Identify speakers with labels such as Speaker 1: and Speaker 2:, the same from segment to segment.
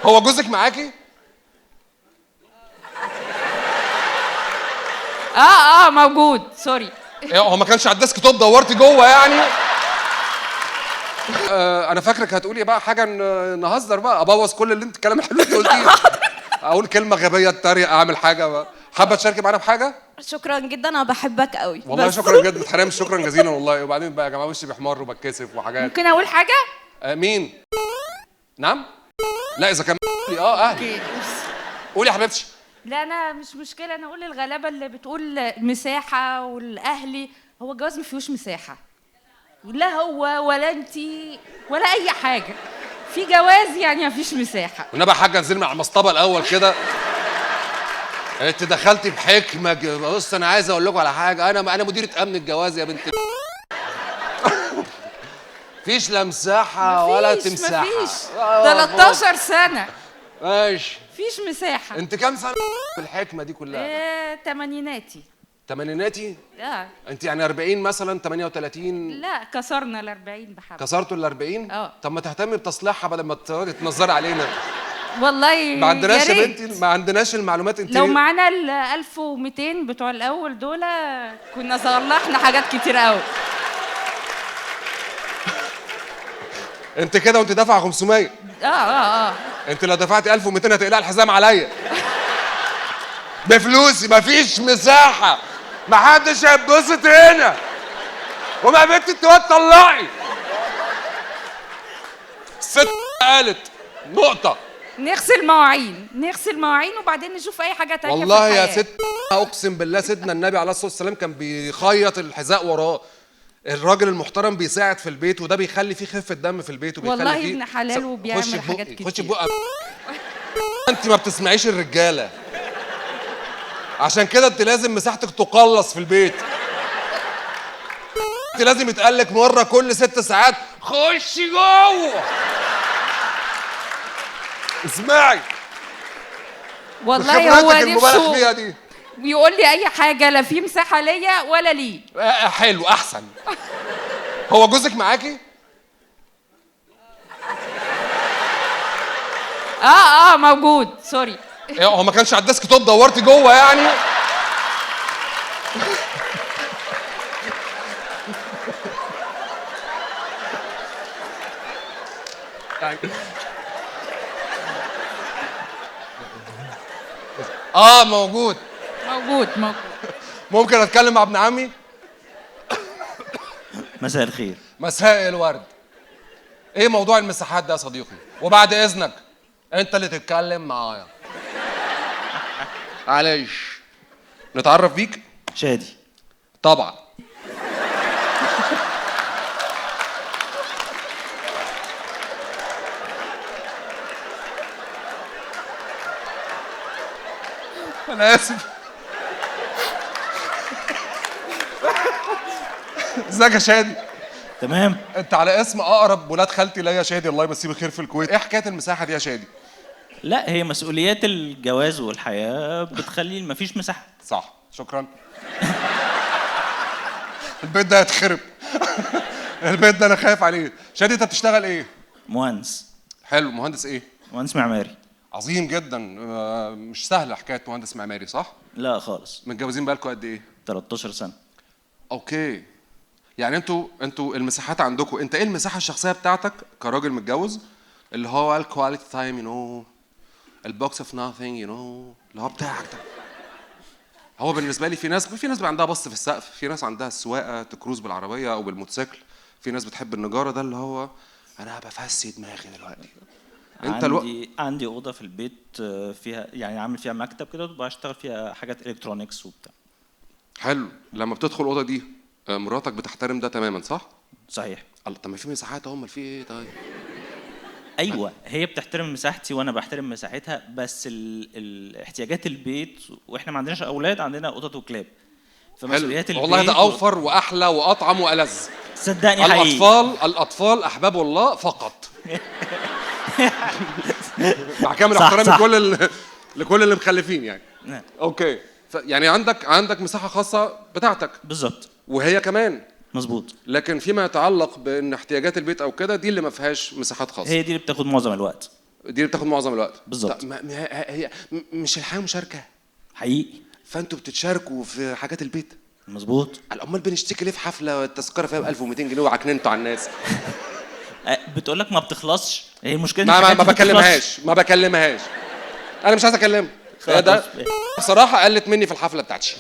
Speaker 1: هو جوزك معاكي؟
Speaker 2: موجود. سوري.
Speaker 1: إيه، هو ما كانش على الديسك توب؟ دورتي جوه يعني؟ انا فاكرك هتقولي بقى حاجه نهزر بقى، ابوظ كل اللي انت الكلام الحلو اللي قلتيه. اقول كلمه غبيه اتريق، اعمل حاجه بقى. حابه تشاركي معانا بحاجه؟
Speaker 3: شكرا جدا، انا بحبك قوي.
Speaker 1: والله
Speaker 3: بس
Speaker 1: شكرا جدا، حرام شكرا جزيلا والله. وبعدين بقى يا جماعه وشي بيحمر وبتكسف وحاجات.
Speaker 2: ممكن اقول حاجه؟
Speaker 1: مين؟ نعم؟ لا اذا كان اهلي. قولي يا حبيبتي.
Speaker 2: لا انا مش مشكله، انا اقول للغلابه اللي بتقول مساحه والاهلي، هو الجواز ما فيهوش مساحه، لا هو ولا انتي ولا اي حاجه، في جواز يعني ما فيش مساحه.
Speaker 1: والنبي يا حاجه انزلي من على المصطبه الاول كده. انت دخلتي بحكمه. بص انا عايز اقول لكم على حاجه، انا مديره امن الجواز يا بنت. مفيش لا مساحه ولا تمساحه.
Speaker 2: مفيش 13 سنه
Speaker 1: ماشي.
Speaker 2: مفيش مساحه.
Speaker 1: انت كام سنه في الحكمه دي كلها؟
Speaker 2: تمانيناتي.
Speaker 1: تمانيناتي؟ انت يعني 40 مثلا 38؟
Speaker 2: لا كسرنا ال 40 بحبه.
Speaker 1: كسرتوا ال 40؟ طب ما تهتمي بتصليحها بدل ما تقعدي تنظري علينا.
Speaker 2: والله
Speaker 1: ما عندناش
Speaker 2: يا
Speaker 1: يا
Speaker 2: ريت.
Speaker 1: بنتي، ما عندناش المعلومات. انت
Speaker 2: لو معانا ال 1200 بتوع الاول دول كنا صلحنا حاجات كتير قوي.
Speaker 1: انت كده وانت دافعه 500. انت لو دفعتي 1200 هتقلع الحزام عليا. بفلوسي. مفيش مساحه، محدش هيتبسط هنا. وما بنت انت طلعي. الست قالت نقطه.
Speaker 2: نغسل مواعين وبعدين نشوف اي حاجه تانية.
Speaker 1: والله
Speaker 2: في
Speaker 1: يا
Speaker 2: الحياة.
Speaker 1: ست اقسم بالله سيدنا النبي عليه الصلاه والسلام كان بيخيط الحذاء وراه. الراجل المحترم بيساعد في البيت، وده بيخلي فيه خفه دم في البيت، وبيخلي
Speaker 2: والله
Speaker 1: فيه
Speaker 2: ابن حلال وبيعمل حاجات كتير.
Speaker 1: خش بقى. انت ما بتسمعيش الرجاله، عشان كده انت لازم مساحتك تقلص في البيت. انت لازم يتقالك مره كل 6 ساعات خشي جوه. اسمعي.
Speaker 2: والله هو
Speaker 1: المبالغ فيها دي
Speaker 2: بيقول لي اي حاجه، لا في مساحه ليا ولا ليه.
Speaker 1: حلو احسن. هو جوزك معاكي؟
Speaker 2: موجود. سوري.
Speaker 1: هو ما كانش على الديسك توب؟ دورتي جوه يعني؟ موجود. ممكن اتكلم مع ابن عمي؟
Speaker 4: مساء الخير.
Speaker 1: مساء الورد. ايه موضوع المساحات ده يا صديقي؟ وبعد اذنك انت اللي تتكلم معايا. معلش نتعرف بيك؟
Speaker 4: شادي.
Speaker 1: طبعا. انا اسف. ازيك يا شادي؟
Speaker 4: تمام.
Speaker 1: انت على اسم اقرب ولاد خالتي ليا شادي، الله يمسيه بالخير في الكويت. ايه حكايه المساحه دي يا شادي؟
Speaker 4: لا هي مسؤوليات الجواز والحياه بتخلي مفيش مساحه.
Speaker 1: صح، شكرا. البيت ده هيتخرب. البيت ده انا خايف عليه. شادي انت بتشتغل ايه؟
Speaker 4: مهندس.
Speaker 1: حلو. مهندس ايه؟
Speaker 4: مهندس معماري.
Speaker 1: عظيم جدا. مش سهله حكايه مهندس معماري صح؟
Speaker 4: لا خالص.
Speaker 1: متجوزين بقالكم قد ايه؟
Speaker 4: 13 سنه.
Speaker 1: اوكي. يعني انتوا المساحات عندكم، انت ايه المساحه الشخصيه بتاعتك كراجل متجوز اللي هو الكواليتي تايم البوكس اوف ناثينج اللي هو بتاعك ده؟ هو بالنسبه لي في ناس بيبقى عندها بص في السقف، في ناس عندها السواقه تكروز بالعربيه او بالموتوسيكل، في ناس بتحب النجاره ده اللي هو انا بفسي دماغي دلوقتي.
Speaker 4: عندي اوضه في البيت فيها يعني عامل فيها مكتب كده وبشتغل فيها حاجات الكترونيكس وبتاع.
Speaker 1: حلو. لما بتدخل الاوضه دي مراتك بتحترم ده تماما صح؟
Speaker 4: صحيح.
Speaker 1: الله. طب ما في مساحات اهو، امال في ايه طيب؟
Speaker 4: ايوه هي بتحترم مساحتي وانا بحترم مساحتها، بس احتياجات البيت، واحنا ما عندناش اولاد، عندنا قطط وكلاب، فمسؤوليات البيت
Speaker 1: والله ده اوفر واحلى واطعم والذ.
Speaker 4: صدقني حقيقي.
Speaker 1: الاطفال احباب الله فقط. مع كامل احترامي لكل اللي مخلفين يعني. اوكي. يعني عندك مساحه خاصه بتاعتك.
Speaker 4: بالظبط.
Speaker 1: وهي كمان.
Speaker 4: مظبوط.
Speaker 1: لكن فيما يتعلق بان احتياجات البيت او كده، دي اللي ما فيهاش مساحات خاصه.
Speaker 4: هي دي اللي بتاخد معظم الوقت.
Speaker 1: دي اللي بتاخد معظم الوقت
Speaker 4: بالظبط.
Speaker 1: طب هي مش الحياه مشاركه؟
Speaker 4: حقيقي.
Speaker 1: فانتوا بتتشاركوا في حاجات البيت.
Speaker 4: مظبوط.
Speaker 1: امال بنشتكي ليه في حفله التذكره فيها ب 1200 جنيه وعكننتوا على الناس؟
Speaker 4: بتقول لك ما بتخلصش، هي المشكله
Speaker 1: ما
Speaker 4: الحاجات دي
Speaker 1: ما بكلمهاش انا مش عايز اكلمها. هي ده بصراحه قلت مني في الحفله بتاعتي.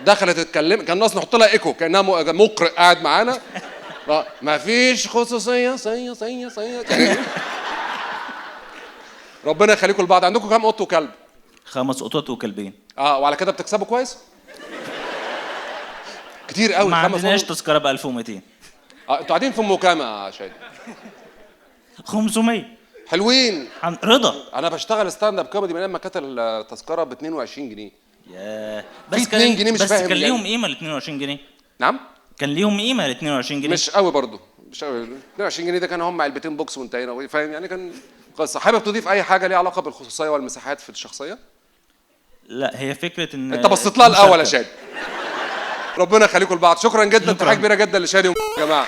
Speaker 1: دخلت تتكلم كان ناقص نحط لها ايكو كانها مقرئ قاعد معانا. ما فيش خصوصيه صيه يعني. ربنا يخليكم لبعض. عندكم كام قط وكلب؟
Speaker 4: 5 قطط وكلبين.
Speaker 1: وعلى كده بتكسبوا كويس؟ كتير قوي.
Speaker 4: ما
Speaker 1: 5
Speaker 4: عندناش
Speaker 1: قطط.
Speaker 4: تذكره ب 1200.
Speaker 1: انتوا قاعدين في مكامة يا شادي.
Speaker 4: 500
Speaker 1: حلوين.
Speaker 4: رضا.
Speaker 1: انا بشتغل ستاند اب كوميدي من لما كانت التذكره ب 22 جنيه.
Speaker 4: ياه.
Speaker 1: في 2 جنيه مش
Speaker 4: بس
Speaker 1: فاهم
Speaker 4: كان ليهم
Speaker 1: يعني.
Speaker 4: قيمه ال 22 جنيه.
Speaker 1: نعم؟
Speaker 4: كان ليهم قيمه ال 22 جنيه.
Speaker 1: مش قوي برضه، مش قوي. 22 جنيه ده كانوا هم علبتين بوكس وانتهينا، فاهم يعني. كان قصه. حابب تضيف اي حاجه ليها علاقه بالخصوصيه والمساحات في الشخصيه؟
Speaker 4: لا، هي فكره ان
Speaker 1: انت بصيت لها الاول يا
Speaker 4: مشاركة.
Speaker 1: شادي. ربنا يخليكم لبعض. شكرا جدا. تحيه كبيره جدا لشادي يا جماعه.